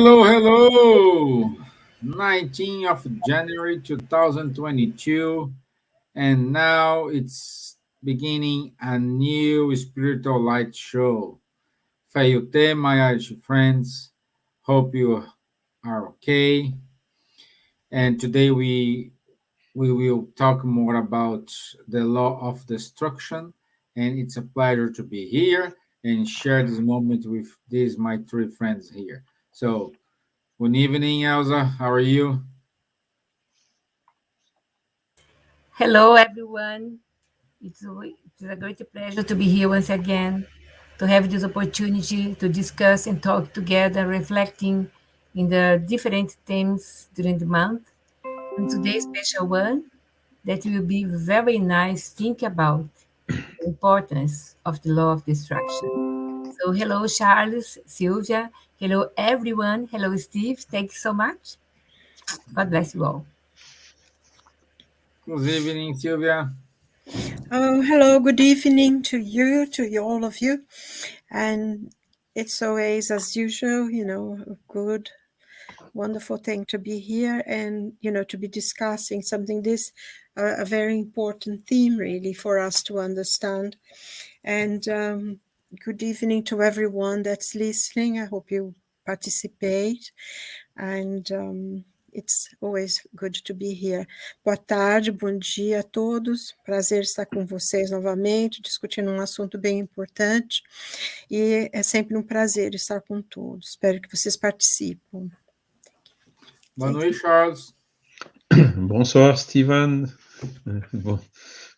Hello. 19th of January 2022, and now it's beginning a new spiritual light show. Fayute, my Irish friends, hope you are okay. And today we will talk more about the law of destruction, and it's a pleasure to be here and share this moment with these my three friends here. So, good evening, Elsa. How are you? Hello, everyone. It's a great pleasure to be here once again, to have this opportunity to discuss and talk together, reflecting in the different themes during the month. And today's special one that will be very nice think about the importance of the law of destruction. So hello, Charles, Silvia. Hello, everyone. Hello, Steve. Thank you so much. God bless you all. Good evening, Silvia. Oh, hello, good evening to you, all of you. And it's always, as usual, a good, wonderful thing to be here and, to be discussing something a very important theme, really, for us to understand. And good evening to everyone that's listening. I hope you participate. And it's always good to be here. Boa tarde, bom dia a todos. Prazer estar com vocês novamente, discutindo um assunto bem importante. E é sempre um prazer estar com todos. Espero que vocês participem. Boa noite, Charles. Bonsoir, Stevan.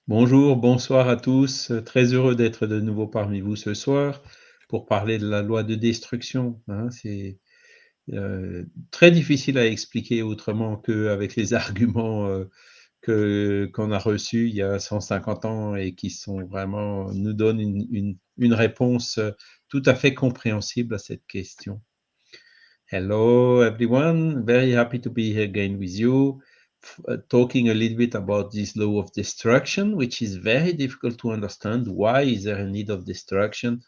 Bonjour, bonsoir à tous. Très heureux d'être de nouveau parmi vous ce soir pour parler de la loi de destruction. C'est très difficile à expliquer autrement qu'avec les arguments qu'on a reçus il y a 150 ans et qui sont vraiment nous donnent une réponse tout à fait compréhensible à cette question. Hello everyone, very happy to be here again with you, talking a little bit about this law of destruction, which is very difficult to understand. Why is there a need of destruction?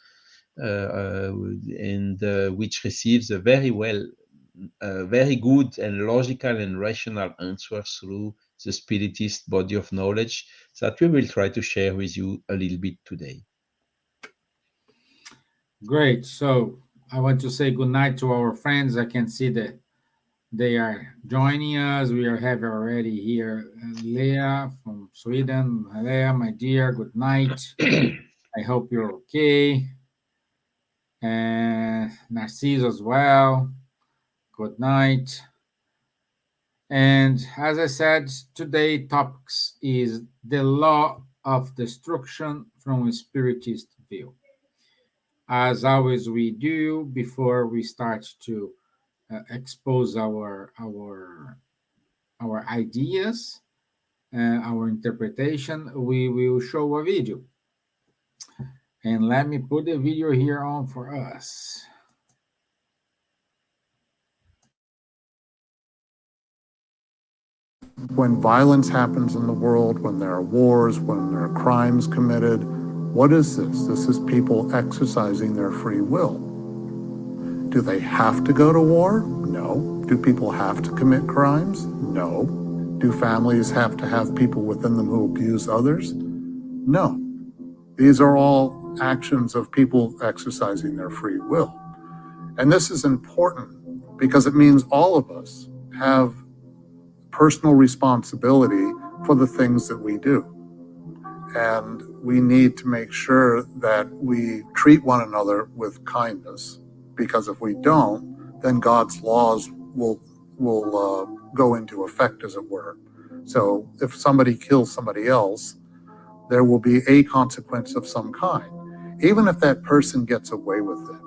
And which receives a very good and logical and rational answer through the Spiritist body of knowledge that we will try to share with you a little bit today. Great. So, I want to say good night to our friends. I can see that they are joining us. We are having already here Leah from Sweden. Leah, my dear, good night. I hope you're okay. And Narcisse as well. Good night. And as I said, today topics is the law of destruction from a spiritist view. As always, we do before we start to expose our ideas, our interpretation. We will show a video, and let me put the video here on for us. When violence happens in the world, when there are wars, when there are crimes committed, what is this? This is people exercising their free will. Do they have to go to war? No. Do people have to commit crimes? No. Do families have to have people within them who abuse others? No. These are all actions of people exercising their free will. And this is important because it means all of us have personal responsibility for the things that we do. And we need to make sure that we treat one another with kindness, because if we don't, then God's laws will go into effect, as it were. So if somebody kills somebody else, there will be a consequence of some kind, even if that person gets away with it.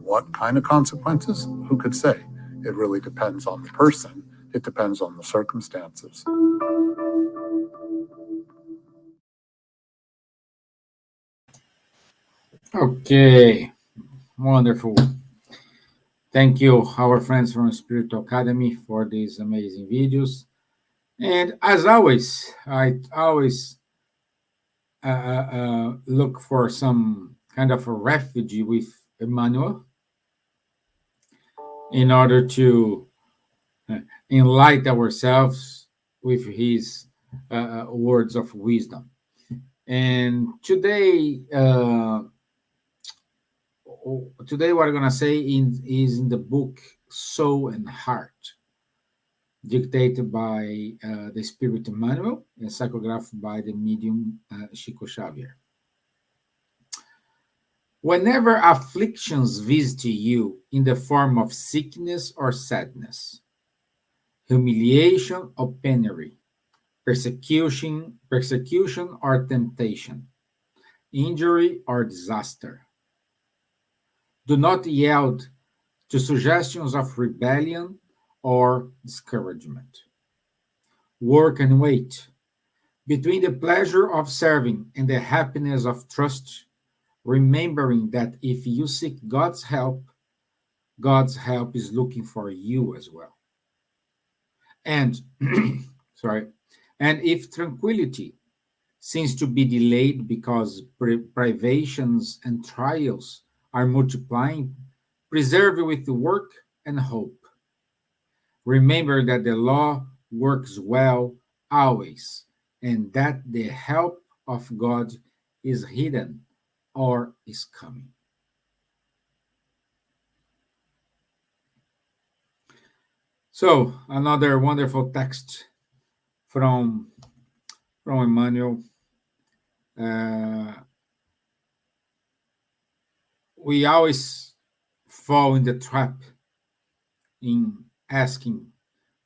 What kind of consequences? Who could say? It really depends on the person. It depends on the circumstances. Okay, wonderful. Thank you, our friends from Spiritual Academy, for these amazing videos. And as always, I always look for some kind of a refuge with Emmanuel. in order to enlighten ourselves with his words of wisdom. And today what I'm gonna say is in the book Soul and Heart, dictated by the Spirit Manual and psychographed by the medium Chico Xavier. Whenever afflictions visit you in the form of sickness or sadness, humiliation or penury, persecution or temptation, injury or disaster, do not yield to suggestions of rebellion or discouragement. Work and wait. Between the pleasure of serving and the happiness of trust, remembering that if you seek God's help is looking for you as well. And sorry, and if tranquility seems to be delayed because privations and trials are multiplying, preserve it with work and hope. Remember that the law works well always, and that the help of God is hidden or is coming. So, another wonderful text from Emmanuel. Uh, we always fall in the trap in asking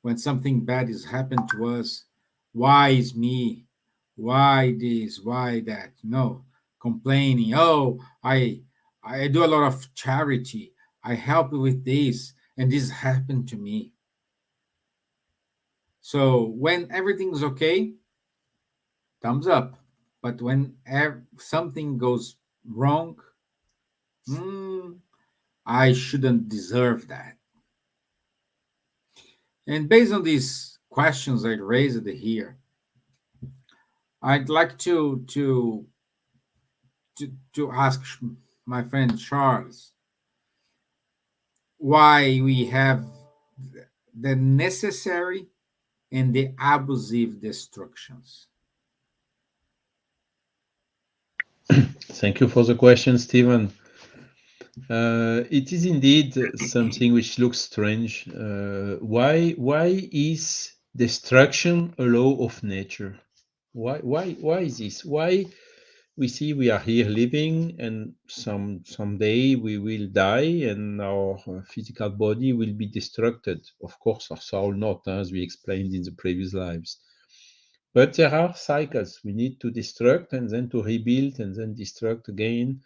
when something bad has happened to us, why is me? Why this? Why that? No, complaining. Oh, I do a lot of charity. I help with this, and this happened to me. So when everything's okay, thumbs up. But when something goes wrong, mm, I shouldn't deserve that. And based on these questions I raised here, I'd like to ask my friend Charles why we have the necessary and the abusive destructions. Thank you for the question, Stevan. It is indeed something which looks strange. Why is destruction a law of nature? Why is this? Why we see we are here living, and someday we will die, and our physical body will be destructed. Of course, our soul not, as we explained in the previous lives. But there are cycles. We need to destruct and then to rebuild and then destruct again.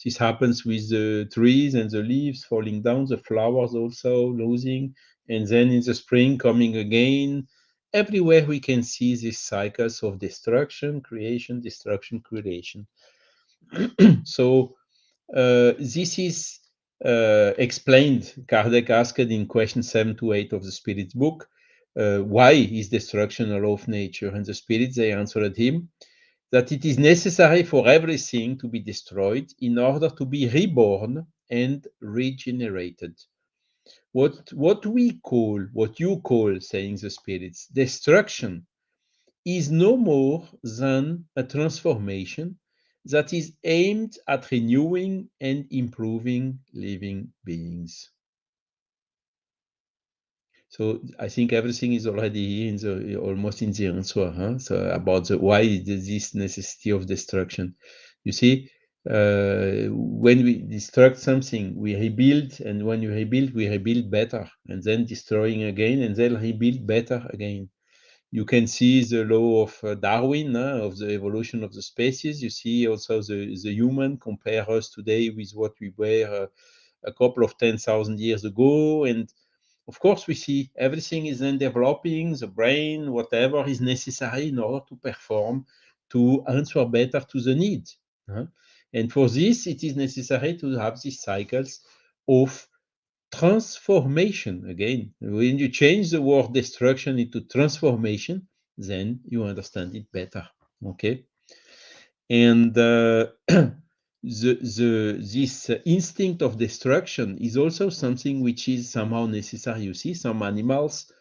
This happens with the trees and the leaves falling down, the flowers also losing, and then in the spring coming again. Everywhere we can see these cycles of destruction, creation, destruction, creation. So this is explained. Kardec asked in question 7 to 8 of the Spirit's book, why is destruction a law of nature? And the Spirits, they answered him that it is necessary for everything to be destroyed in order to be reborn and regenerated. What you call, saying the Spirits, destruction is no more than a transformation that is aimed at renewing and improving living beings. So I think everything is already here in the almost in the answer, huh? So about the why this necessity of destruction. You see, when we destruct something, we rebuild, and when you rebuild, we rebuild better, and then destroying again, and then rebuild better again. You can see the law of Darwin, of the evolution of the species. You see also the human, compare us today with what we were a couple of 10,000 years ago. And of course, we see everything is then developing, the brain, whatever is necessary in order to perform, to answer better to the need. And for this, it is necessary to have these cycles of transformation. Again, when you change the word destruction into transformation, then you understand it better. Okay. And this instinct of destruction is also something which is somehow necessary. You see, some animals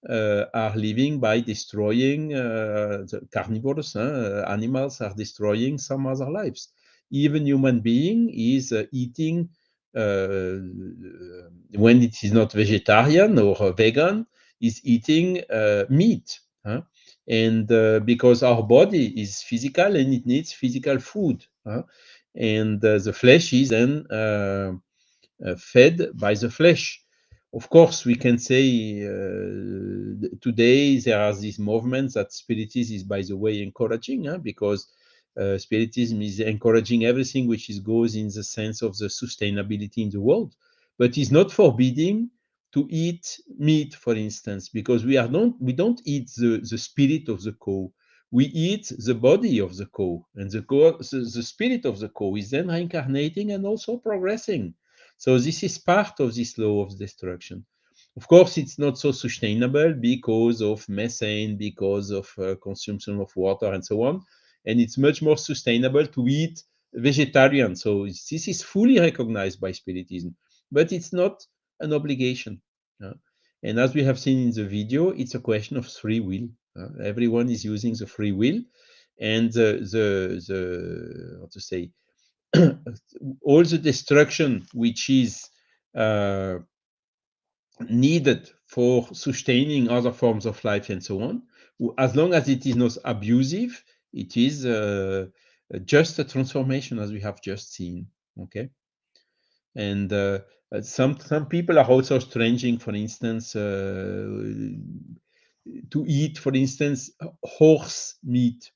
are living by destroying the carnivores. Animals are destroying some other lives. Even human being is eating when it is not vegetarian or vegan, is eating meat. And because our body is physical and it needs physical food. And the flesh is then fed by the flesh. Of course, we can say today there are these movements that Spiritism is, by the way, encouraging, because Spiritism is encouraging everything which goes in the sense of the sustainability in the world, but is not forbidding to eat meat, for instance, because we don't eat the spirit of the cow. We eat the body of the cow, and the spirit of the cow is then reincarnating and also progressing. So this is part of this law of destruction. Of course, it's not so sustainable because of methane, because of consumption of water, and so on. And it's much more sustainable to eat vegetarian. So this is fully recognized by Spiritism, but it's not an obligation. And as we have seen in the video, it's a question of free will. Everyone is using the free will, and what to say, all the destruction which is needed for sustaining other forms of life and so on, as long as it is not abusive, it is just a transformation, as we have just seen. Okay, and some people are also stranging, for instance, to eat, for instance, horse meat.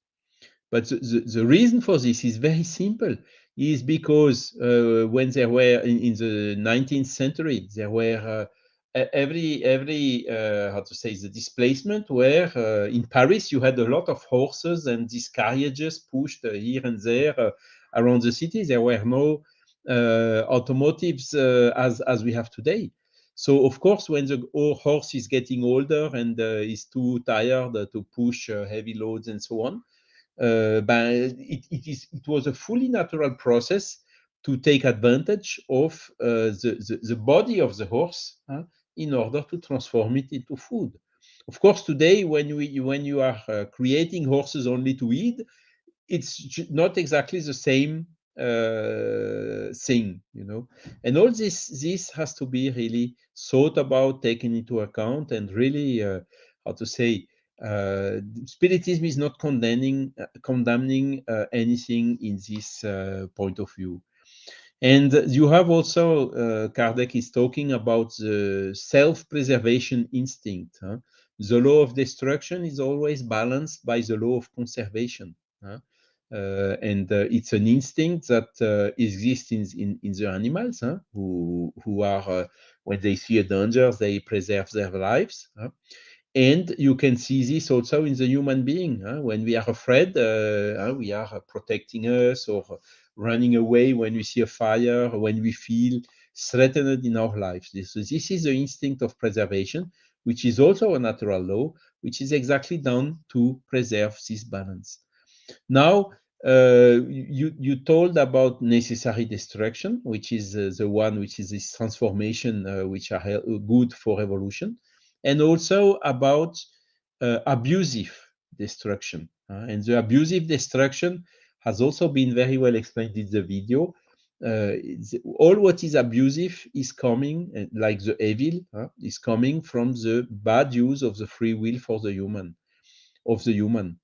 But the reason for this is very simple, is because when there were in the 19th century, there were every how to say, the displacement where in Paris you had a lot of horses and these carriages pushed here and there around the city. There were no automotives as we have today. So of course, when the horse is getting older and is too tired to push heavy loads and so on, but it was a fully natural process to take advantage of the body of the horse in order to transform it into food. Of course, today when you are creating horses only to eat, it's not exactly the same thing, and all this has to be really thought about, taken into account, and really how to say, Spiritism is not condemning anything in this point of view. And you have also, Kardec is talking about the self-preservation instinct. The law of destruction is always balanced by the law of conservation. And it's an instinct that exists in the animals, who are, when they see a danger, they preserve their lives. And you can see this also in the human being. When we are afraid, we are protecting us or running away when we see a fire, when we feel threatened in our lives. This is the instinct of preservation, which is also a natural law, which is exactly done to preserve this balance. Now, you told about necessary destruction, which is the one which is this transformation, which are good for evolution, and also about abusive destruction. And the abusive destruction has also been very well explained in the video. All what is abusive is coming, like the evil, is coming from the bad use of the free will for the human, of the human.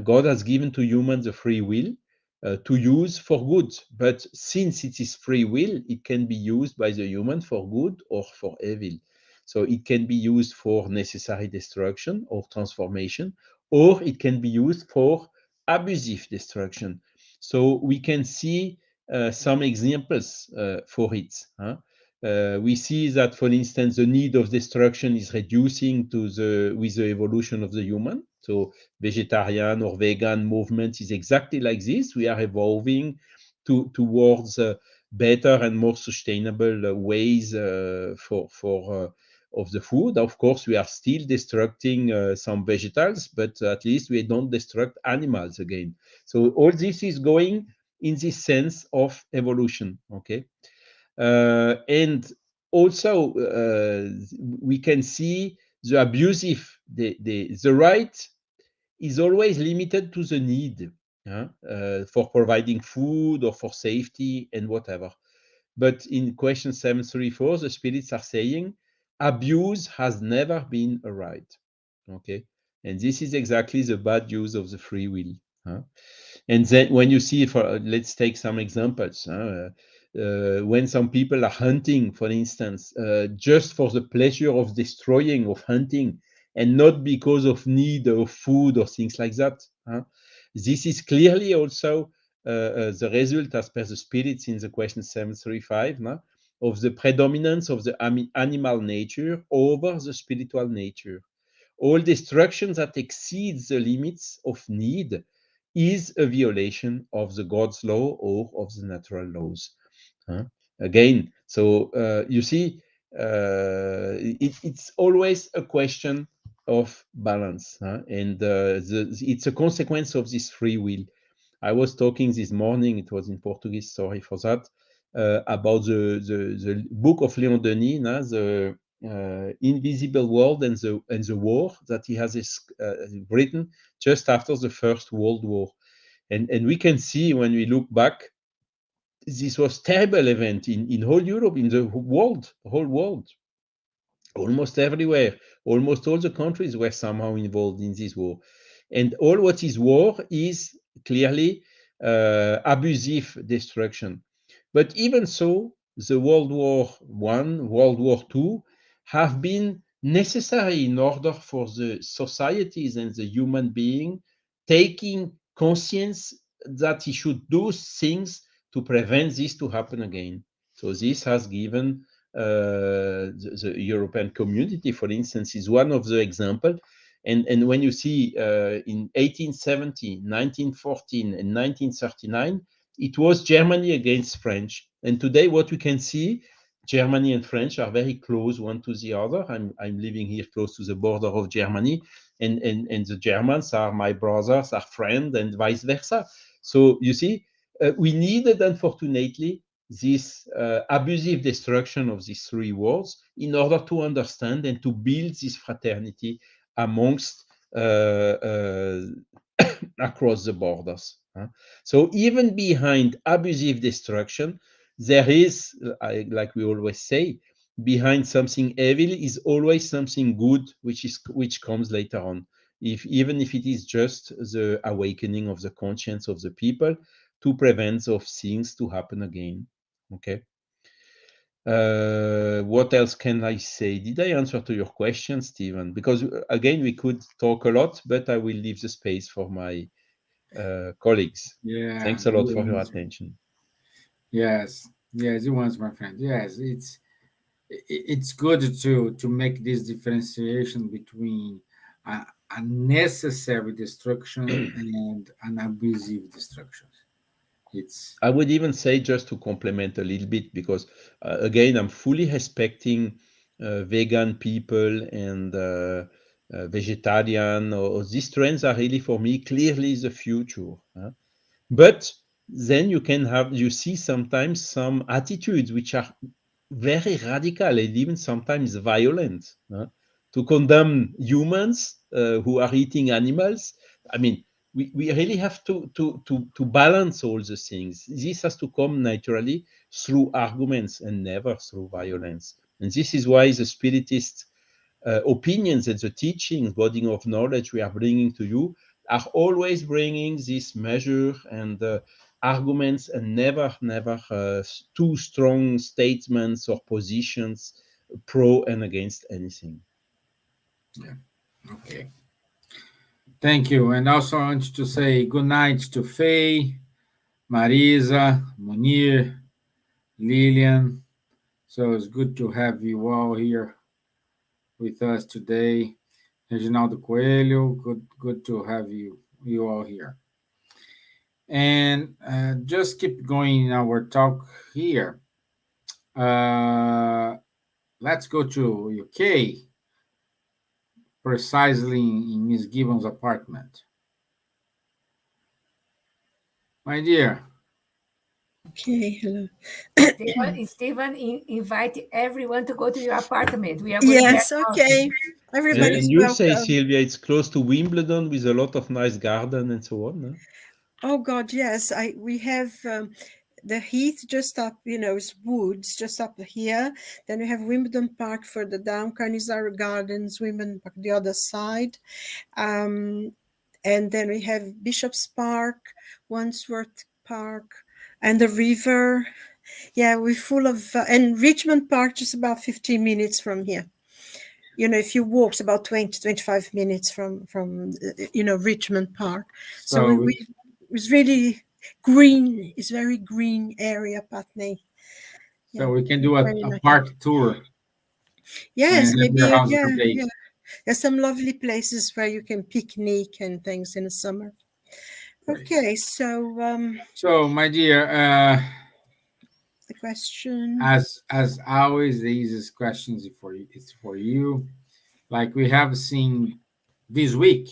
God has given to humans a free will to use for good, but since it is free will, it can be used by the human for good or for evil. So it can be used for necessary destruction or transformation, or it can be used for abusive destruction. So we can see some examples for it. We see that, for instance, the need of destruction is reducing with the evolution of the human. So vegetarian or vegan movement is exactly like this. We are evolving towards better and more sustainable ways for of the food. Of course, we are still destructing some vegetables, but at least we don't destruct animals again. So all this is going in this sense of evolution. Okay, and also we can see the abusive, the right is always limited to the need for providing food or for safety and whatever. But in question 734, the spirits are saying abuse has never been a right. Okay. And this is exactly the bad use of the free will. Huh? And then when you see, for let's take some examples. When some people are hunting, for instance, just for the pleasure of destroying, of hunting, and not because of need of food or things like that. This is clearly also the result, as per the spirits in the question 735, of the predominance of the animal nature over the spiritual nature. All destruction that exceeds the limits of need is a violation of the God's law or of the natural laws. Again, so you see, it's always a question of balance, and it's a consequence of this free will. I was talking this morning, it was in Portuguese, sorry for that, about the book of Leon Denis, the Invisible World and the War, that he has written just after the First World War. And we can see when we look back, this was terrible event in whole Europe, in the world, whole world, almost everywhere. Almost all the countries were somehow involved in this war. And all what is war is clearly abusive destruction. But even so, the World War One, World War Two have been necessary in order for the societies and the human being taking conscience that he should do things to prevent this to happen again. So this has given the European community, for instance, is one of the example. And when you see in 1870, 1914, and 1939, it was Germany against French. And today, what we can see, Germany and French are very close one to the other. I'm living here close to the border of Germany, and the Germans are my brothers, are friends, and vice versa. So you see, we needed, unfortunately, this abusive destruction of these three worlds in order to understand and to build this fraternity amongst across the borders. So even behind abusive destruction, there is, like we always say, behind something evil is always something good, which comes later on. Even if it is just the awakening of the conscience of the people to prevent of things to happen again. Okay. What else can I say? Did I answer to your question, Stevan? Because again, we could talk a lot, but I will leave the space for my colleagues. Yeah, Thanks a lot you for your answer. attention. Yes, yes, you answer, my friend. Yes, it's good to make this differentiation between a necessary destruction and an abusive destruction. It's I would even say, just to complement a little bit, because again, I'm fully respecting vegan people and vegetarian, or these trends are really for me clearly the future. But then you see sometimes some attitudes which are very radical and even sometimes violent, to condemn humans who are eating animals. I mean, we really have to balance all the things. This has to come naturally through arguments and never through violence. And this is why the Spiritist opinions and the teachings, body of knowledge we are bringing to you are always bringing this measure and arguments, and never too strong statements or positions pro and against anything. yeah. Okay. Thank you. And also I want to say good night to Faye, Marisa, Munir, Lilian. So it's good to have you all here with us today. Reginaldo Coelho, good to have you all here. And just keep going in our talk here. Uh, let's go to UK, precisely in Miss Gibbons' apartment. My dear, Okay, hello. Stevan, invite everyone to go to your apartment. We are going there Yes, now. okay. Everybody's And you say, welcome. Silvia, it's close to Wimbledon with a lot of nice garden and so on. Huh? Oh God, yes. We have the Heath just up, it's woods just up here. Then we have Wimbledon Park further down, Carnizaro Gardens, Wimbledon Park the other side. And then we have Bishop's Park, Wandsworth Park, and the river. Yeah, we're full of, and Richmond Park, just about 15 minutes from here. If you walk, it's about 20, 25 minutes from Richmond Park. So So we, it's really green. It's very green area, Putney. Yeah, so we can do a, very a nice. park tour Yes, and have maybe, your house yeah, for yeah. days. There's some lovely places where you can picnic and things in the summer. Great. Okay, so So, my dear, the question. as always, the easiest question is for you. It's for you. Like we have seen this week,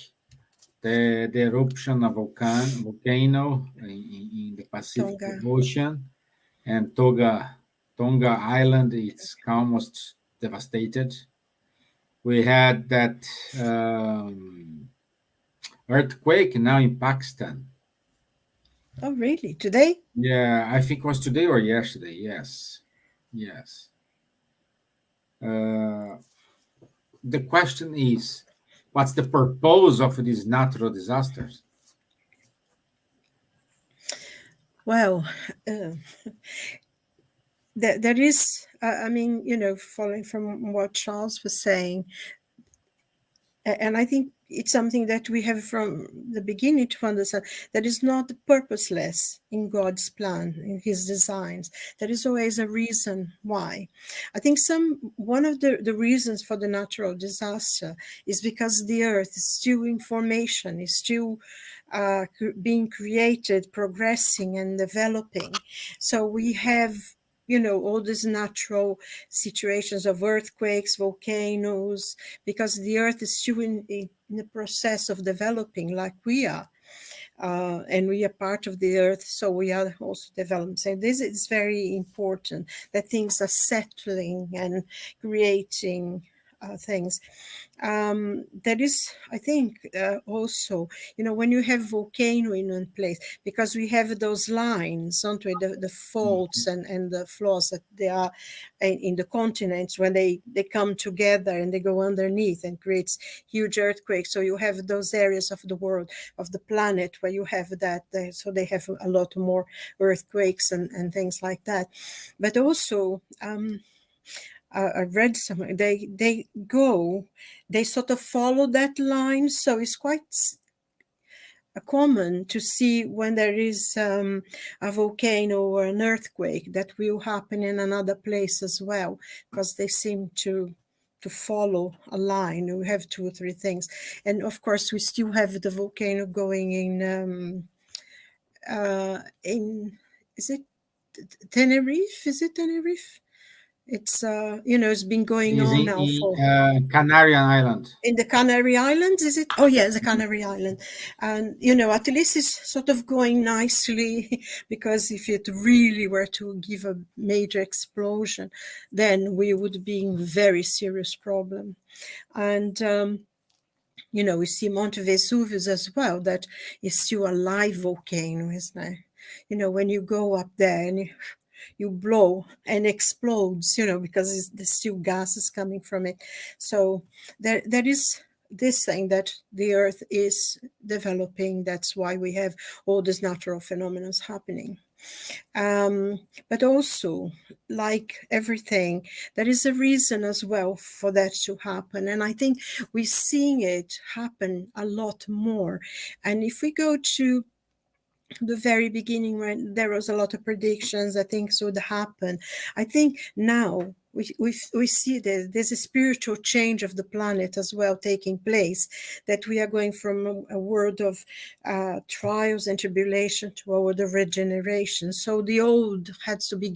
the eruption of volcano in the Pacific Tonga. Ocean, and Tonga Island. It's almost devastated. We had that earthquake now in Pakistan. Oh, really? Today? Yeah, I think it was today or yesterday. Yes, yes. Uh, the question is, what's the purpose of these natural disasters? Well, uh, there is, I mean, following from what Charles was saying, and I think it's something that we have from the beginning to understand that is not purposeless in God's plan, in his designs. There is always a reason why. I think one of the reasons for the natural disaster is because the earth is still in formation, is still being created, progressing and developing. So we have all these natural situations of earthquakes, volcanoes, because the earth is still in the process of developing like we are. And we are part of the earth, so we are also developing. So this is very important, that things are settling and creating things. That is, I think, also, when you have volcano in one place, because we have those lines, don't we, the faults and the flaws that they are in the continents when they come together and they go underneath and creates huge earthquakes. So you have those areas of the world, of the planet, where you have that. So they have a lot more earthquakes and things like that. But also, I read somewhere they sort of follow that line, so it's quite common to see when there is a volcano or an earthquake that will happen in another place as well, because they seem to follow a line. We have two or three things, and of course we still have the volcano going in is it Tenerife? Is it Tenerife? It's it's been going Is on now in for Canarian Island. in the Canary Islands, is it? Oh yeah, the Canary Island. And at least it's sort of going nicely, because if it really were to give a major explosion, then we would be in very serious problem. And we see Monte Vesuvius as well, that is still a live volcano, isn't it? When you go up there and you blow and explodes, because there's still gases coming from it. So there is this thing that the earth is developing. That's why we have all these natural phenomena happening. But also, like everything, there is a reason as well for that to happen. And I think we're seeing it happen a lot more. And if we go to the very beginning, when there was a lot of predictions that things would happen, I think now we see that there's a spiritual change of the planet as well taking place, that we are going from a world of trials and tribulation to a world of regeneration. So the old has to be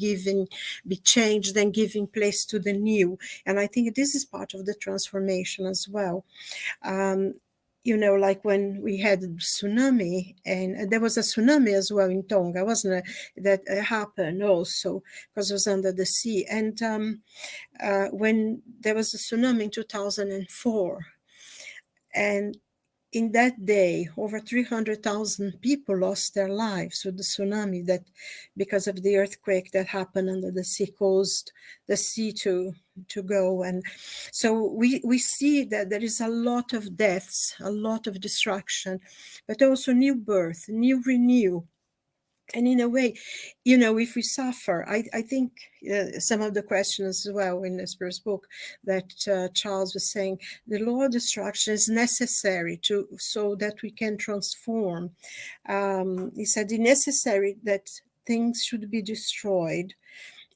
changed and giving place to the new. And I think this is part of the transformation as well. like when we had the tsunami, and there was a tsunami as well in Tonga, wasn't it? That happened also because it was under the sea. And when there was a tsunami in 2004, and in that day, over 300,000 people lost their lives with the tsunami, that because of the earthquake that happened under the sea, caused the sea to go. And so we see that there is a lot of deaths, a lot of destruction, but also new birth, new renew. And in a way, if we suffer, I think some of the questions as well in the Spirit's book that Charles was saying, the law of destruction is necessary so that we can transform. He said it's necessary that things should be destroyed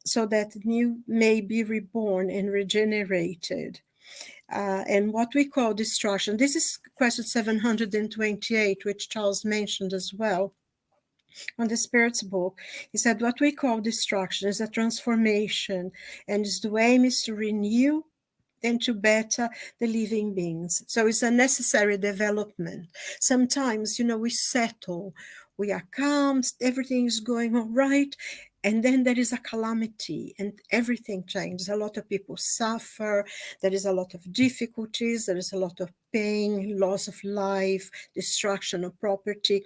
so that new may be reborn and regenerated. And what we call destruction, this is question 728, which Charles mentioned as well on the Spirit's book. He said, what we call destruction is a transformation, and the aim is to renew and to better the living beings. So it's a necessary development. Sometimes, we settle, we are calm, everything is going all right, and then there is a calamity and everything changes. A lot of people suffer, there is a lot of difficulties, there is a lot of pain, loss of life, destruction of property.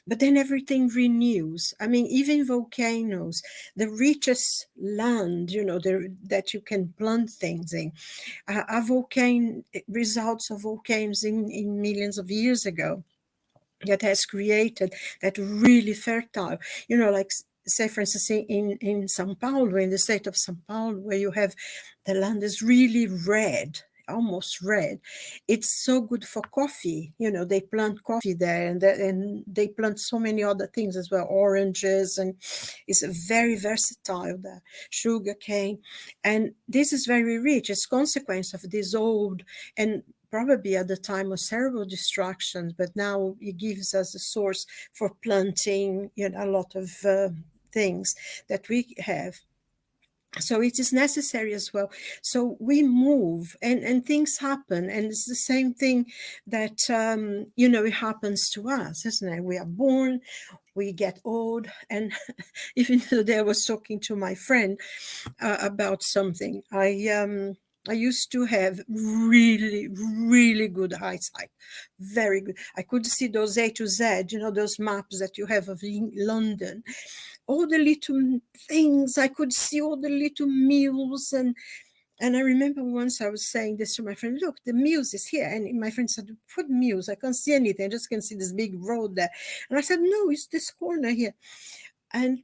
But then everything renews. I mean, even volcanoes, the richest land, that you can plant things in, are results of volcanoes in millions of years ago that has created that really fertile, like say, for instance, in São Paulo, in the state of São Paulo, where you have the land is really red, almost red. It's so good for coffee. They plant coffee there, and they plant so many other things as well, oranges, and it's very versatile there, sugar cane. And this is very rich. It's consequence of this old, and probably at the time of terrible destructions, but now it gives us a source for planting a lot of things that we have. So it is necessary as well. So we move and things happen. And it's the same thing that, it happens to us, isn't it? We are born, we get old. And even today I was talking to my friend about something. I used to have really, really good eyesight, very good. I could see those A to Z, those maps that you have of London, all the little things. I could see all the little mills. And I remember once I was saying this to my friend, look, the mills is here. And my friend said, what mills? I can't see anything. I just can see this big road there. And I said, no, it's this corner here. And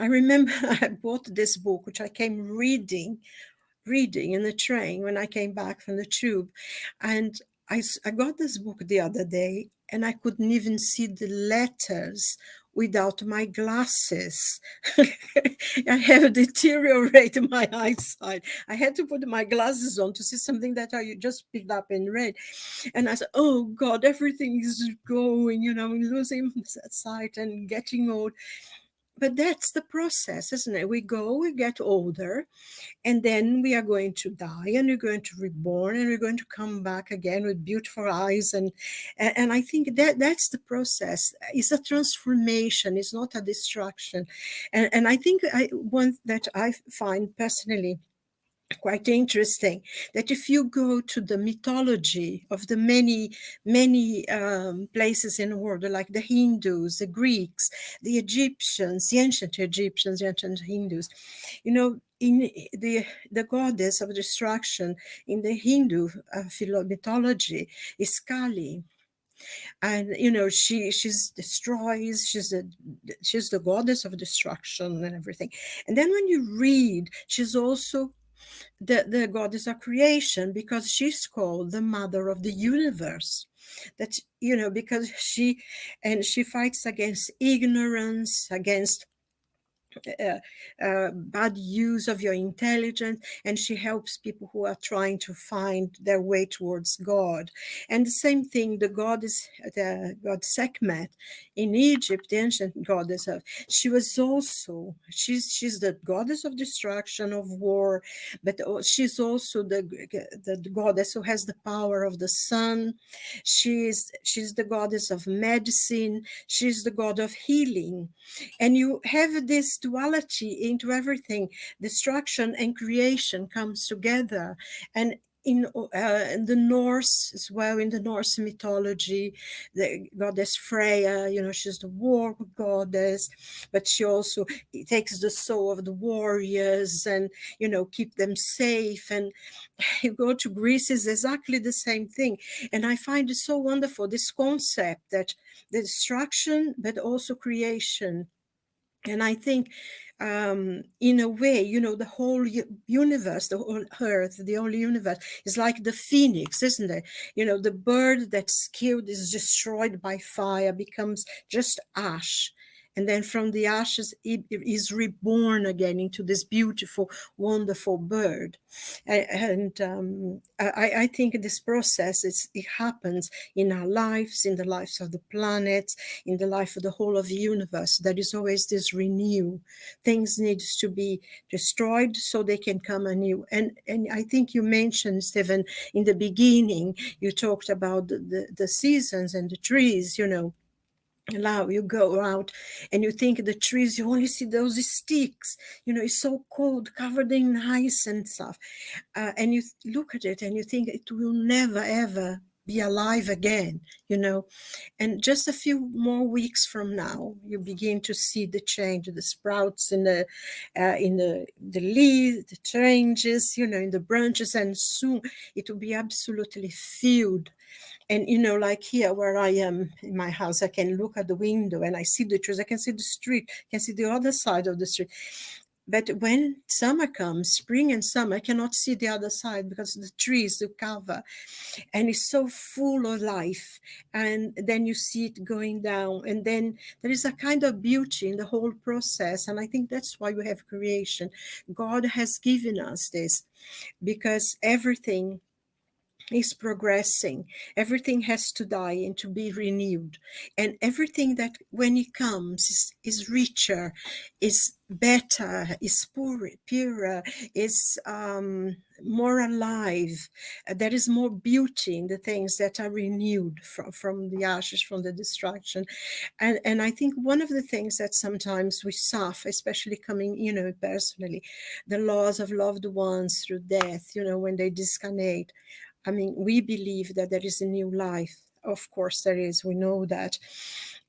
I remember I bought this book, which I came reading in the train when I came back from the tube. And I got this book the other day, and I couldn't even see the letters without my glasses. I have deteriorated my eyesight. I had to put my glasses on to see something that I just picked up and read. And I said, oh God, everything is going, losing sight and getting old. But that's the process, isn't it? We get older, and then we are going to die, and we're going to reborn, and we're going to come back again with beautiful eyes. And I think that's the process. It's a transformation. It's not a destruction. And I think one that I find personally quite interesting, that if you go to the mythology of the many places in the world, like the Hindus, the Greeks, the Egyptians, the ancient Egyptians, the ancient Hindus, in the goddess of destruction in the Hindu mythology is Kali. And she's destroys, she's the goddess of destruction and everything. And then when you read, she's also the goddess of creation, because she's called the mother of the universe. That, because she fights against ignorance, against bad use of your intelligence, and she helps people who are trying to find their way towards God. And the same thing, the god Sekhmet in Egypt, the ancient goddess of, she was also, she's the goddess of destruction, of war, but she's also the goddess who has the power of the sun. She's the goddess of medicine. She's the god of healing. And you have this duality into everything. Destruction and creation comes together. And in the Norse as well, in the Norse mythology, the goddess Freya, she's the war goddess, but she also takes the soul of the warriors and, keep them safe. And you go to Greece, is exactly the same thing. And I find it so wonderful, this concept that the destruction, but also creation. And I think, in a way, the whole universe, the whole earth, the whole universe is like the phoenix, isn't it? The bird that's killed is destroyed by fire, becomes just ash. And then from the ashes, it is reborn again into this beautiful, wonderful bird. And I think this process, it happens in our lives, in the lives of the planet, in the life of the whole of the universe. There is always this renew. Things need to be destroyed so they can come anew. And I think you mentioned, Stevan, in the beginning, you talked about the seasons and the trees, Now you go out and you think the trees, you only see those sticks, it's so cold, covered in ice and stuff. And you look at it and you think it will never, ever be alive again, And just a few more weeks from now, you begin to see the change, the sprouts in the leaves, the changes, in the branches, and soon it will be absolutely filled. And, like here where I am in my house, I can look at the window and I see the trees, I can see the street, I can see the other side of the street. But when summer comes, spring and summer, I cannot see the other side because the trees do cover. And it's so full of life. And then you see it going down. And then there is a kind of beauty in the whole process. And I think that's why we have creation. God has given us this because everything is progressing. Everything has to die and to be renewed. And everything that when it comes is richer, is better, is purer, is more alive. There is more beauty in the things that are renewed from the ashes, from the destruction. And I think one of the things that sometimes we suffer, especially coming, personally, the loss of loved ones through death, when they discarnate. I mean, we believe that there is a new life. Of course there is, we know that.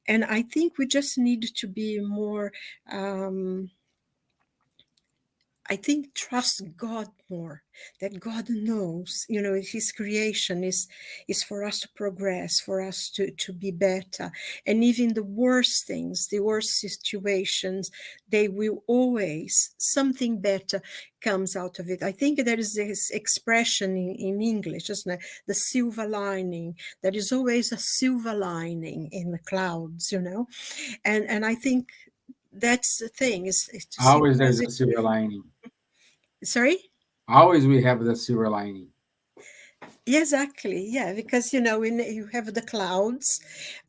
And I think we just need to be more, trust God more, that God knows, his creation is for us to progress, for us to be better. And even the worst things, the worst situations, they will always, something better comes out of it. I think there is this expression in English, isn't it? The silver lining. There is always a silver lining in the clouds, and I think that's the thing, is to see Always there's a positive. silver lining. Sorry? Always we have the silver lining. Yeah, exactly. Yeah, because when you have the clouds,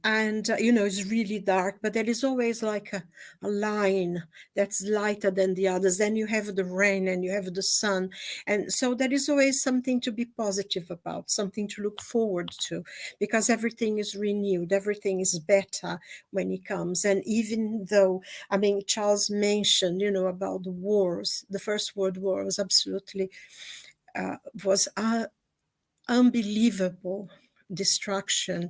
and it's really dark, but there is always like a line that's lighter than the others. Then you have the rain and you have the sun, and so there is always something to be positive about, something to look forward to, because everything is renewed, everything is better when it comes. And even though, I mean, Charles mentioned, about the wars, the First World War was absolutely was unbelievable destruction.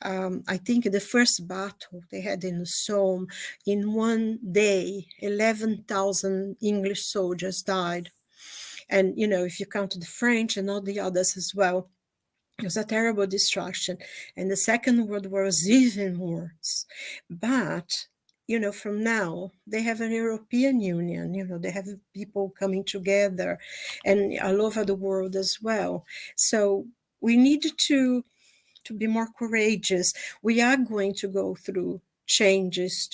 I think the first battle they had in the Somme, in one day, 11,000 English soldiers died. And, if you count the French and all the others as well, it was a terrible destruction. And the Second World War was even worse. But, from now, they have an European Union, they have people coming together and all over the world as well. So we need to be more courageous. We are going to go through changes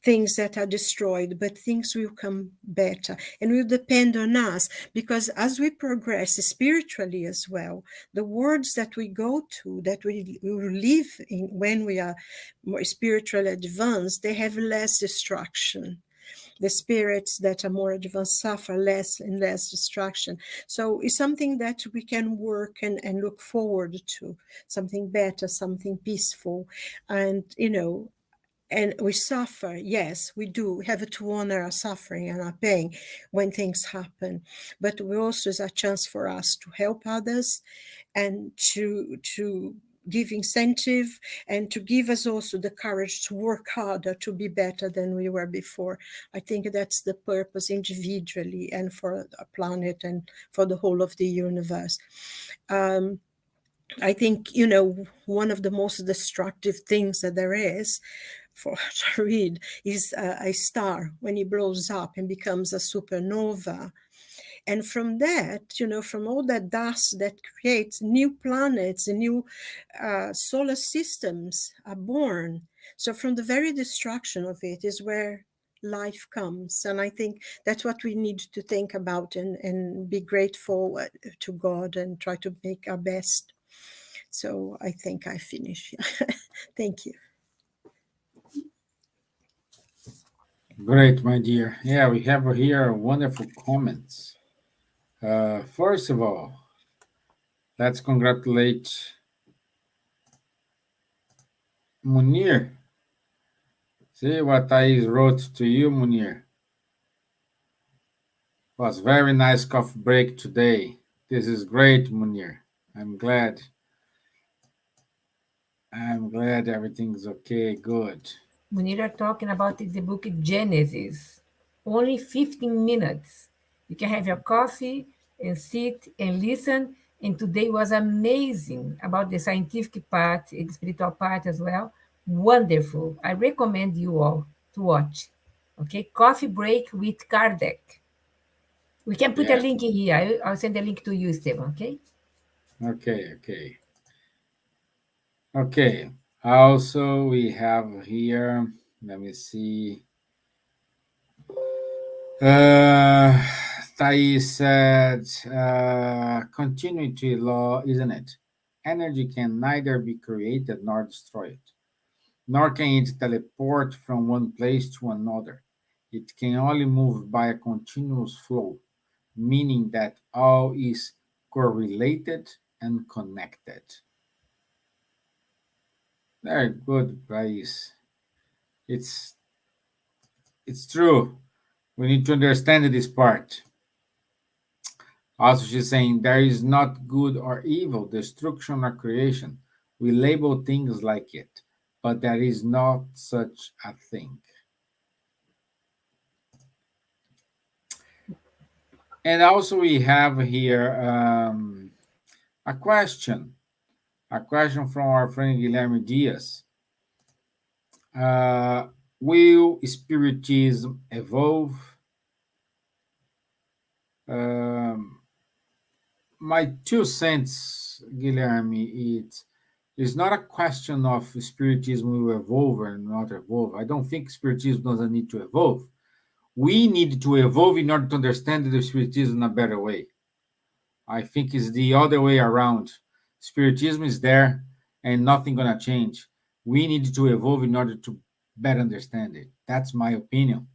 things that are destroyed, but things will come better and will depend on us, because as we progress spiritually as well, the words that we go to, that we live in when we are more spiritually advanced, they have less destruction. The spirits that are more advanced suffer less and less destruction. So it's something that we can work and look forward to, something better, something peaceful. And, and we suffer, yes, we do. We have to honor our suffering and our pain when things happen. But we also is a chance for us to help others and to give incentive and to give us also the courage to work harder to be better than we were before. I think that's the purpose individually and for the planet and for the whole of the universe. I think, one of the most destructive things that there is for to read is a star when it blows up and becomes a supernova. And from that, from all that dust that creates new planets and new solar systems are born. So from the very destruction of it is where life comes. And I think that's what we need to think about and be grateful to God and try to make our best. So I think I finish. Thank you. Great, my dear. Yeah, we have here wonderful comments. First of all, let's congratulate Munir. See what I wrote to you, Munir. Was very nice coffee break today. This is great, Munir. I'm glad. I'm glad everything's okay. Good. Munira talking about the book Genesis. Only 15 minutes. You can have your coffee and sit and listen. And today was amazing about the scientific part, the spiritual part as well. Wonderful. I recommend you all to watch. Okay, Coffee Break with Kardec. We can put a Yeah. link in here. I'll send a link to you, Stevan, okay? Okay. Okay. Also, we have here, let me see. Thais said, continuity law, isn't it? Energy can neither be created nor destroyed, nor can it teleport from one place to another. It can only move by a continuous flow, meaning that all is correlated and connected. Very good, Thais. It's it's true. We need to understand this part. Also, she's saying there is not good or evil, destruction or creation. We label things like it, but there is not such a thing. And also, we have here a question, from our friend Guilherme Diaz. Uh, will Spiritism evolve? Um, my 2 cents, Guilherme, it's not a question of Spiritism will evolve or not evolve. I don't think Spiritism doesn't need to evolve. We need to evolve in order to understand the Spiritism in a better way. I think it's the other way around. Spiritism is there and nothing gonna change. We need to evolve in order to better understand it. That's my opinion.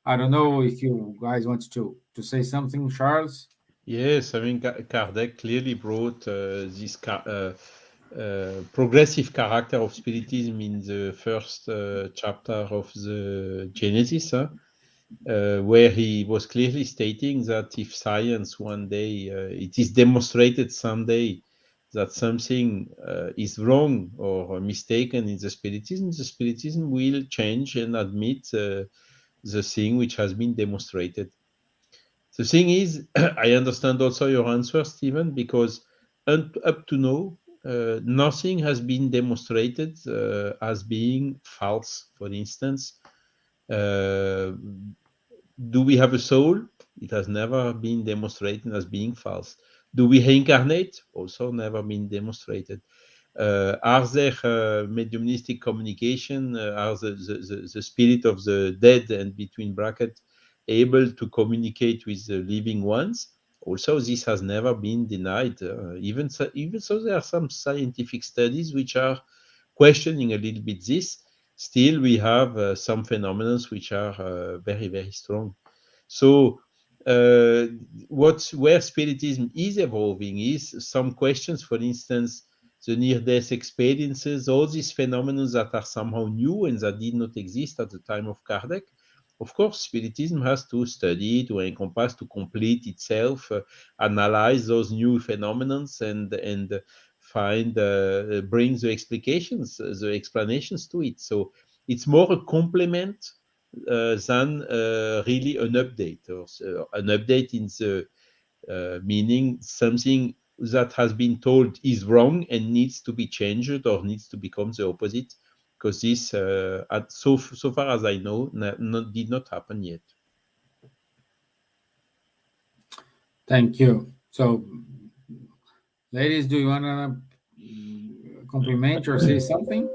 I don't know if you guys want to say something, Charles. Yes, I mean, Kardec clearly brought this progressive character of Spiritism in the first chapter of the Genesis, where he was clearly stating that if science one day, it is demonstrated someday that something is wrong or mistaken in the Spiritism will change and admit the thing which has been demonstrated. The thing is, I understand also your answer, Stevan, because up to now, nothing has been demonstrated as being false. For instance, do we have a soul? It has never been demonstrated as being false. Do we reincarnate? Also never been demonstrated. Are there mediumistic communication? Are the spirit of the dead, and between brackets, able to communicate with the living ones? Also, this has never been denied. Even so, there are some scientific studies which are questioning a little bit this. Still, we have some phenomena which are very, very strong. So, where Spiritism is evolving is some questions, for instance, the near-death experiences, all these phenomena that are somehow new and that did not exist at the time of Kardec. Of course, Spiritism has to study, to encompass, to complete itself, analyze those new phenomena, and find, bring the explanations to it. So it's more a complement than really an update, or an update in the meaning something that has been told is wrong and needs to be changed or needs to become the opposite, because this, so far as I know, did not happen yet. Thank you. So, ladies, do you want to compliment or say something?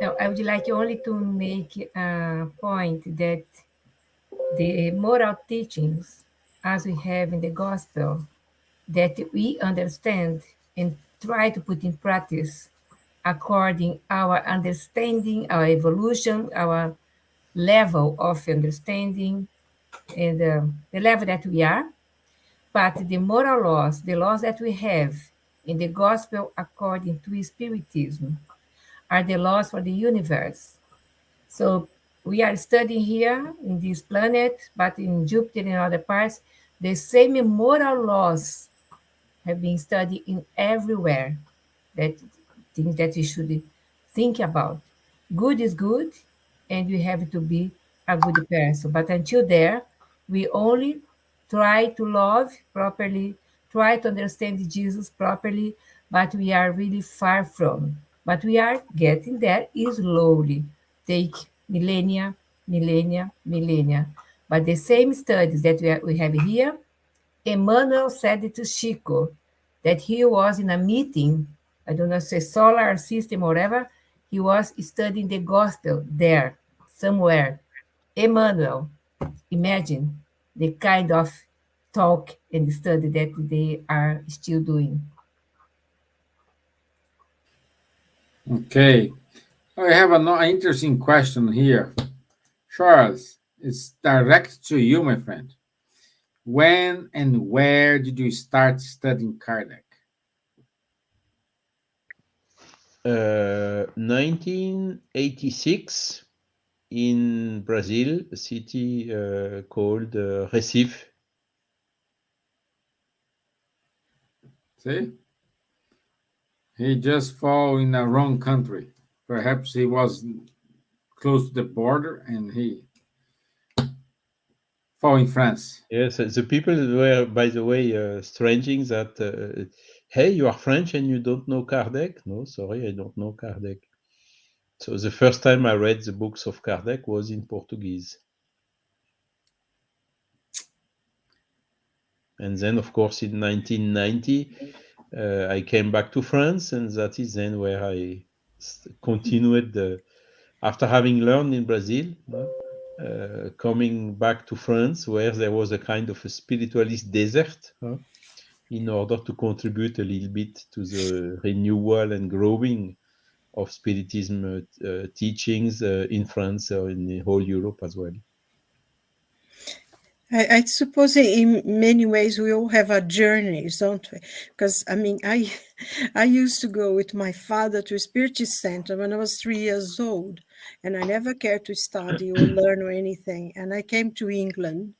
Now, I would like only to make a point that the moral teachings, as we have in the gospel, that we understand and try to put in practice according our understanding, our evolution, our level of understanding, and the level that we are. But the moral laws, the laws that we have in the gospel according to Spiritism, are the laws for the universe. So we are studying here in this planet, but in Jupiter and other parts, the same moral laws have been studied in everywhere. That things that we should think about. Good is good, and we have to be a good person. But until there, we only try to love properly, try to understand Jesus properly, but we are really far from. But we are getting there slowly. Take millennia, millennia, millennia. But the same studies that we have here, Emmanuel said to Chico that he was in a meeting, I don't know if it's solar system or whatever, he was studying the gospel there, somewhere. Emmanuel, imagine the kind of talk and study that they are still doing. Okay. I have an interesting question here. Charles, it's direct to you, my friend. When and where did you start studying Kardec? 1986 in Brazil, a city called Recife. See? He just fall in the wrong country. Perhaps he was close to the border and he fall in France. Yes, the people were, by the way, stranging that, hey, you are French and you don't know Kardec? No, sorry, I don't know Kardec. So the first time I read the books of Kardec was in Portuguese. And then, of course, in 1990, I came back to France, and that is then where I continued, after having learned in Brazil, coming back to France, where there was a kind of a spiritualist desert, in order to contribute a little bit to the renewal and growing of Spiritism teachings in France or in the whole Europe as well. I suppose in many ways we all have our journeys, don't we? Because I mean, I used to go with my father to a Spiritist center when I was 3 years old, and I never cared to study or learn or anything. And I came to England,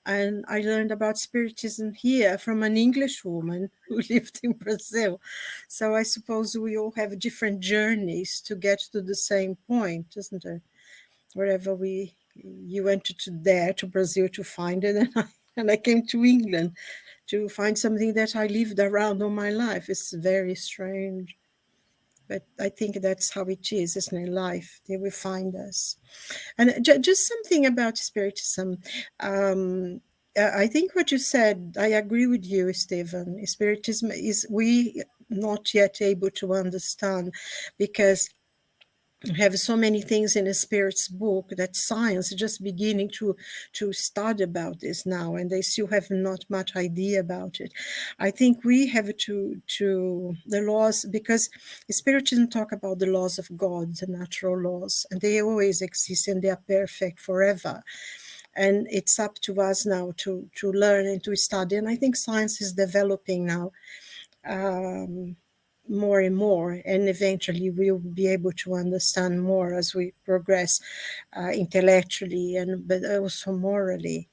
and I learned about Spiritism here from an English woman who lived in Brazil. So I suppose we all have different journeys to get to the same point, isn't it? Wherever you went to Brazil to find it, and I came to England to find something that I lived around all my life. It's very strange, but I think that's how it is, isn't it? Life, they will find us. And just something about Spiritism. I think what you said, I agree with you, Stevan. Spiritism is, we not yet able to understand, because we have so many things in the Spirit's book that science is just beginning to study about this now, and they still have not much idea about it. I think we have to the laws, because Spiritism talk about the laws of God, the natural laws, and they always exist and they are perfect forever. And it's up to us now to learn and to study. And I think science is developing now more and more, and eventually we'll be able to understand more as we progress intellectually and but also morally.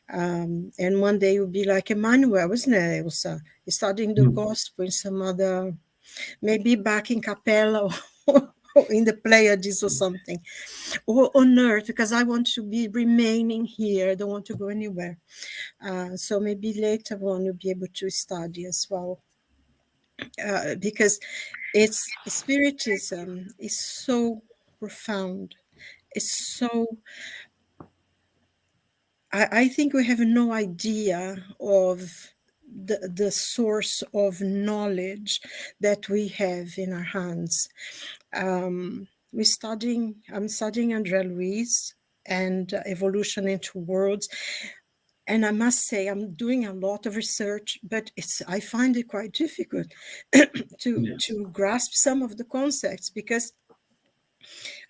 And one day you'll be like Emmanuel, isn't it, Elsa? Studying the gospel in some other, maybe back in Capella or in the Pleiades or something, or on earth, because I want to be remaining here. I don't want to go anywhere. So maybe later on you'll be able to study as well. Because it's Spiritism is so profound. It's so, I think we have no idea of the source of knowledge that we have in our hands. I'm studying Andrea Luiz and evolution into worlds. And I must say, I'm doing a lot of research, but I find it quite difficult to grasp some of the concepts, because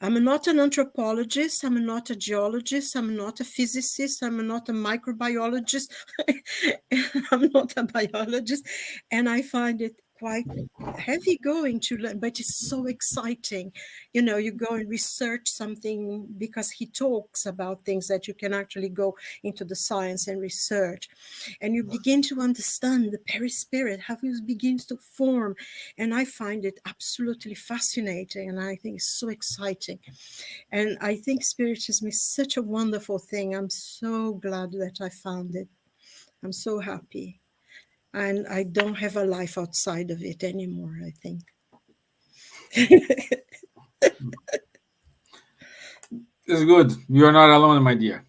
I'm not an anthropologist, I'm not a geologist, I'm not a physicist, I'm not a microbiologist, I'm not a biologist, and I find it quite heavy going to learn, but it's so exciting. You know, you go and research something because he talks about things that you can actually go into the science and research, and you begin to understand the perispirit, how it begins to form. And I find it absolutely fascinating, and I think it's so exciting. And I think Spiritism is such a wonderful thing. I'm so glad that I found it. I'm so happy. And I don't have a life outside of it anymore, I think. It's good. You're not alone, my dear.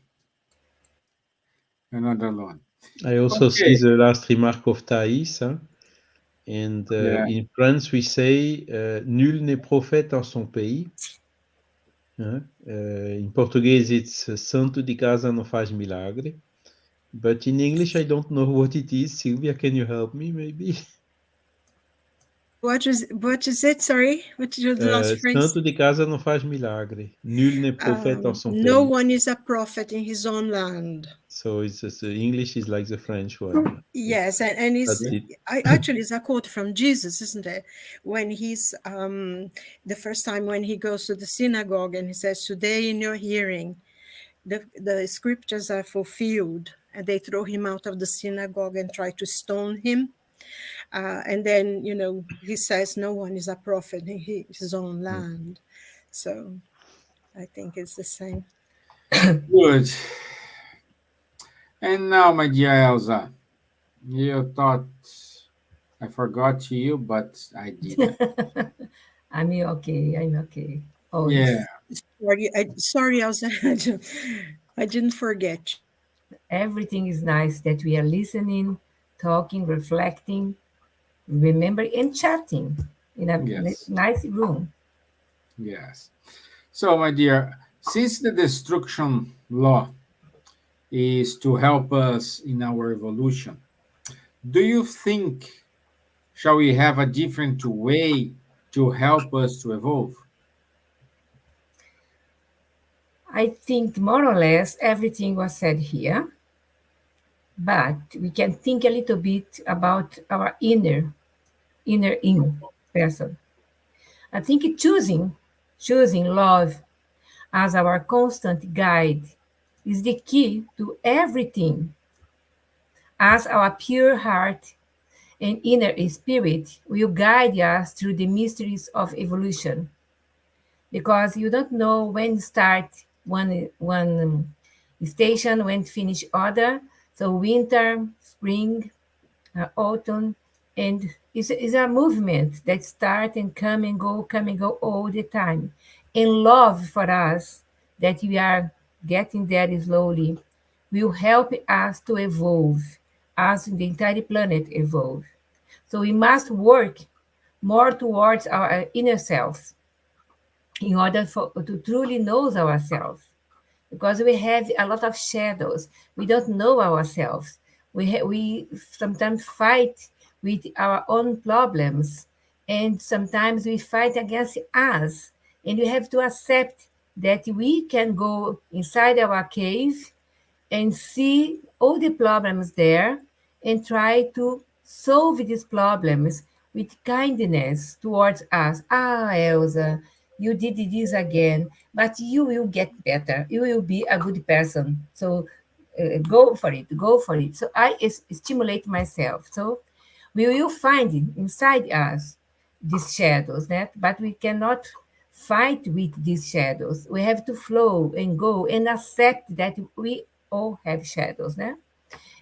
You're not alone. I also see Okay. the last remark of Thais. And Yeah. in France, we say, nul n'est prophète en son pays. In Portuguese, it's santo de casa não faz milagre. But in English, I don't know what it is. Silvia, can you help me, maybe? What is it? Sorry, what is the last phrase? Santo de casa não faz milagre. Nul n'est prophète en son No pays. one is a prophet in his own land. So it's just, English is like the French one. Yes, and That's it. actually it's a quote from Jesus, isn't it? When he's the first time when he goes to the synagogue and he says, "Today in your hearing, the scriptures are fulfilled," and they throw him out of the synagogue and try to stone him. And then, you know, he says, no one is a prophet in his own land. So I think it's the same. Good. And now, my dear Elsa, you thought I forgot you, but I didn't. I'm okay. I'm okay. Always. Yeah. Sorry, Elsa. I didn't forget. Everything is nice that we are listening, talking, reflecting, remember, and chatting in a Yes. nice room. Yes. So, my dear, since the destruction law is to help us in our evolution, do you think shall we have a different way to help us to evolve? I think more or less everything was said here, but we can think a little bit about our inner in person. I think choosing love as our constant guide is the key to everything, as our pure heart and inner spirit will guide us through the mysteries of evolution. Because you don't know when start one station, when finish other. So winter, spring, autumn, and it's a movement that start and come and go all the time. And love for us that we are getting there slowly will help us to evolve as the entire planet evolve. So we must work more towards our inner self in order to truly know ourselves. Because we have a lot of shadows. We don't know ourselves. We sometimes fight with our own problems, and sometimes we fight against us. And we have to accept that we can go inside our cave and see all the problems there and try to solve these problems with kindness towards us. Ah, Elsa, you did this again, but you will get better. You will be a good person. So go for it, go for it. So I stimulate myself. So we will find inside us these shadows, that, but we cannot fight with these shadows. We have to flow and go and accept that we all have shadows, né?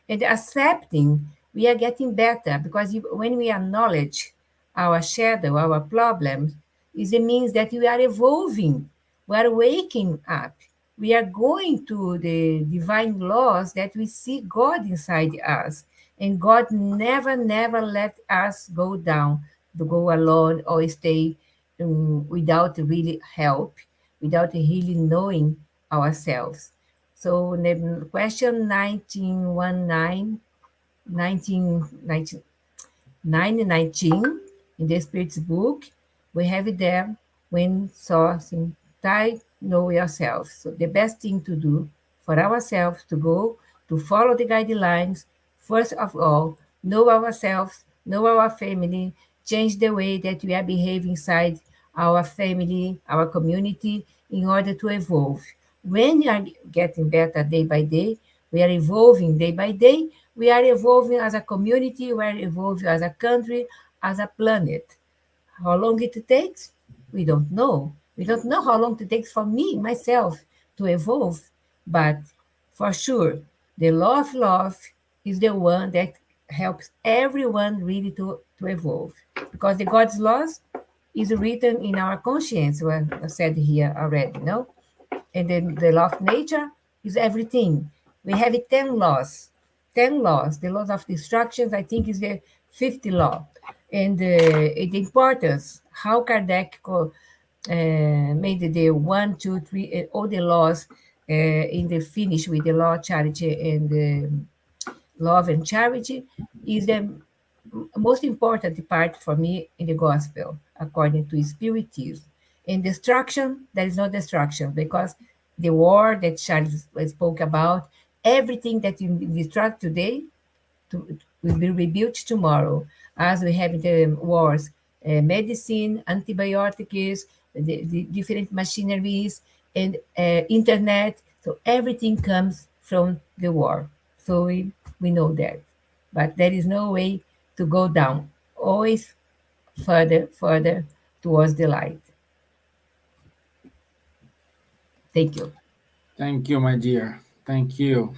And accepting, we are getting better because when we acknowledge our shadow, our problems, it means that we are evolving, we are waking up, we are going to the divine laws that we see God inside us. And God never, never let us go down, to go alone or stay without really help, without really knowing ourselves. So the question 1919, 1919 in the Spirit's book, we have it there when sourcing, try know yourself. So the best thing to do for ourselves to go to follow the guidelines, first of all, know ourselves, know our family, change the way that we are behaving inside our family, our community, in order to evolve. When we are getting better day by day, we are evolving day by day, we are evolving as a community, we are evolving as a country, as a planet. How long it takes? We don't know. We don't know how long it takes for me, myself, to evolve. But for sure, the law of love is the one that helps everyone really to evolve. Because the God's laws is written in our conscience, well, I said here already, no? And then the law of nature is everything. We have 10 laws. 10 laws. The laws of destructions, I think, is the 50th law. And the importance, how Kardec made the one, two, three, all the laws in the finish with the law, charity, and love and charity, is the most important part for me in the gospel, according to Spiritism. In destruction, there is no destruction because the war that Charles spoke about, everything that you destruct today will be rebuilt tomorrow, as we have the wars, medicine, antibiotics, the different machineries, and internet. So everything comes from the war. So we know that. But there is no way to go down, always further, further towards the light. Thank you. Thank you, my dear. Thank you.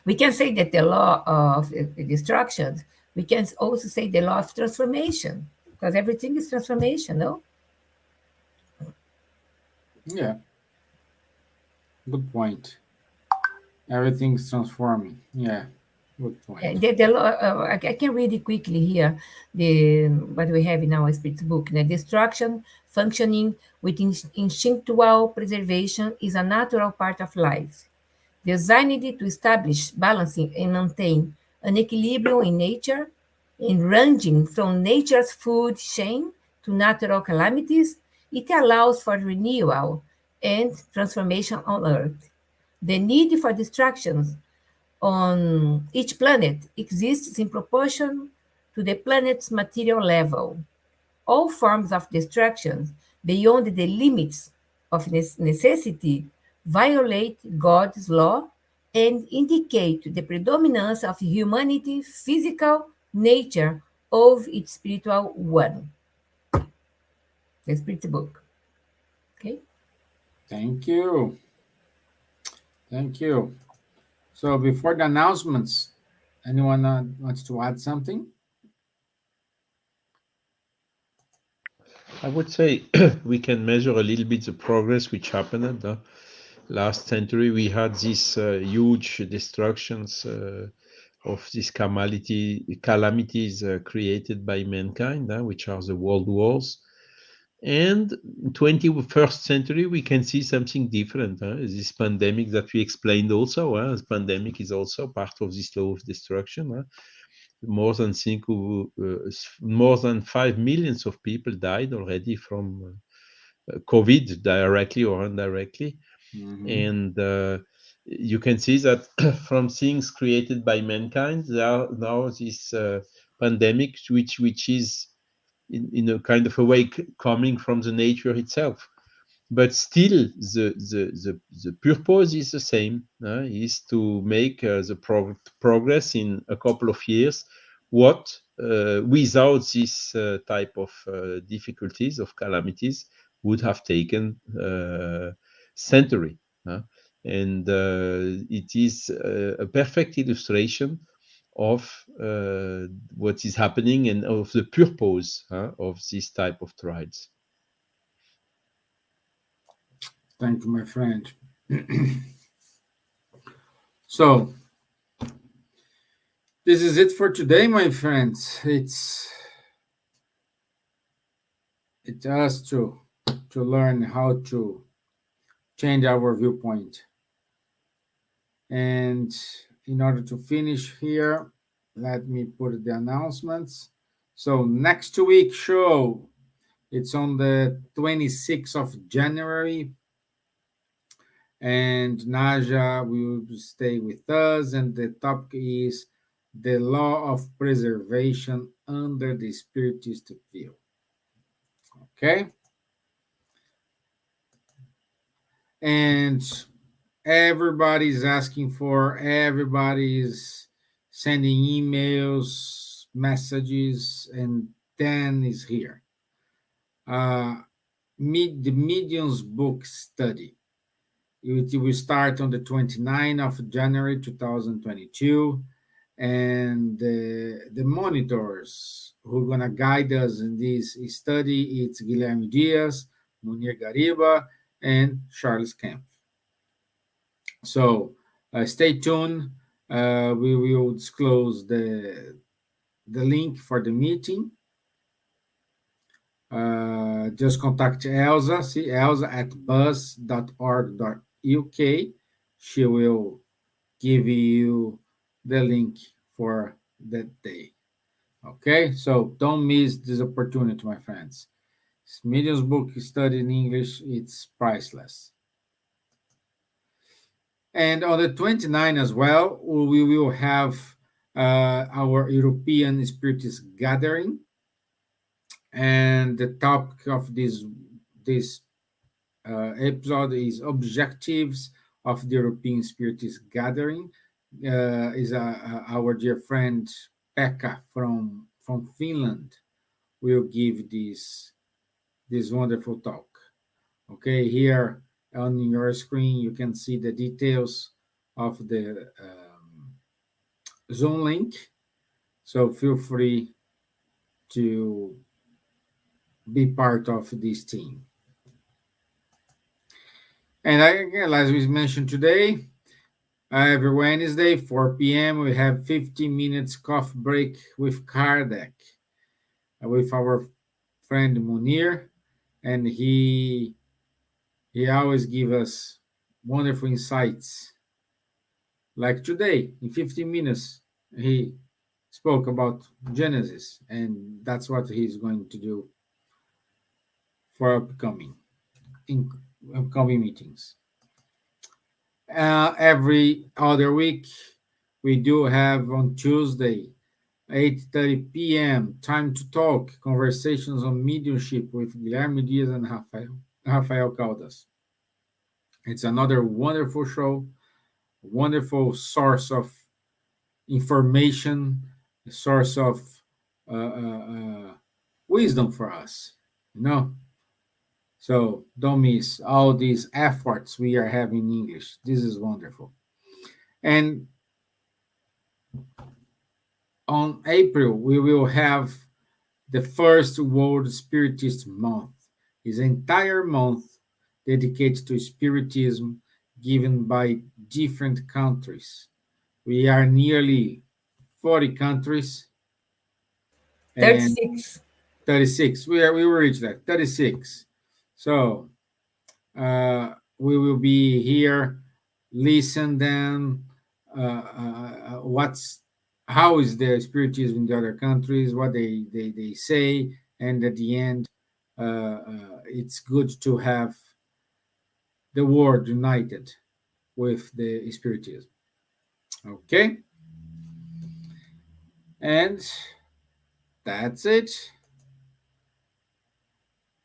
We can say that the law of destruction, we can also say the law of transformation, because everything is transformation, no? Yeah, good point. Everything's transforming. Yeah, good point. The law, I can read it quickly here, what we have in our spirit book. The destruction functioning with instinctual preservation is a natural part of life, designed to establish balancing and maintain an equilibrium in nature, and ranging from nature's food chain to natural calamities. It allows for renewal and transformation on Earth. The need for distractions on each planet exists in proportion to the planet's material level. All forms of destruction beyond the limits of necessity violate God's law and indicate the predominance of humanity's physical nature over its spiritual one. The spirit book. Okay? Thank you. Thank you. So before the announcements, anyone wants to add something? I would say we can measure a little bit the progress which happened at the last century. We had these huge destructions of these calamities created by mankind, which are the world wars. And 21st century, we can see something different. This pandemic that we explained also, this pandemic is also part of this law of destruction. More than 5 millions of people died already from COVID, directly or indirectly. And you can see that from things created by mankind, there are now this pandemic, which is in a kind of a way coming from the nature itself. But still, the purpose is the same, is to make the progress in a couple of years, what without this type of difficulties, of calamities, would have taken century. And it is a perfect illustration of what is happening and of the purpose of this type of trials. Thank you, my friend. So, this is it for today, my friends. It's us to learn how to change our viewpoint. And in order to finish here, let me put the announcements. So next week show, it's on the 26th of January, and Nadja will stay with us, and the topic is the law of preservation under the Spiritist view. Okay? And everybody's sending emails, messages, and Dan is here. The Medium's book study. It will start on the 29th of January 2022. And the monitors who are going to guide us in this study, it's Guilherme Dias, Munir Gariba, and Charles Kempf. So stay tuned. We will disclose the link for the meeting. Just contact Elsa, Elsa at buzz.org.uk. She will give you the link for that day. Okay, so don't miss this opportunity, my friends. Medium's book study in English, it's priceless. And on the 29th as well, we will have our European Spiritist gathering. And the topic of this episode is objectives of the European Spiritist gathering. Is our dear friend Pekka from Finland will give this wonderful talk. Okay, here on your screen you can see the details of the Zoom link. So feel free to be part of this team. And again, as we mentioned today, every Wednesday, 4 p.m., we have 15 minutes coffee break with Kardec, with our friend Munir, and he always gives us wonderful insights. Like today, in 15 minutes, he spoke about Genesis, and that's what he's going to do for upcoming meetings. Every other week, we do have on Tuesday, 8:30 p.m., Time to Talk, conversations on mediumship with Guilherme Dias and Rafael Caldas. It's another wonderful show, wonderful source of information, a source of wisdom for us, So don't miss all these efforts we are having in English. This is wonderful. And on April, we will have the first World Spiritist Month. It's an entire month dedicated to Spiritism given by different countries. We are nearly 40 countries and 36. 36. We will reach that 36. So we will be here, listen them. What's how is the spiritism in the other countries? What they say, and at the end, it's good to have the world united with the spiritism. Okay, and that's it.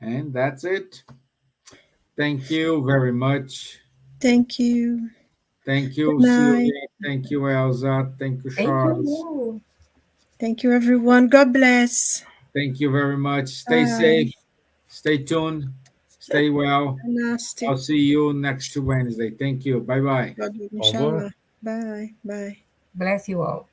And that's it. Thank you very much. Thank you. Thank Good you, night. Silvia. Thank you, Elsa. Thank you, Thank Charles. you. Thank you, everyone. God bless. Thank you very much. Stay Bye. safe. Stay tuned. Stay well. Nasty. I'll see you next Wednesday. Thank you. Bye bye. God, Au revoir. inshallah. Bye. Bye. Bless you all.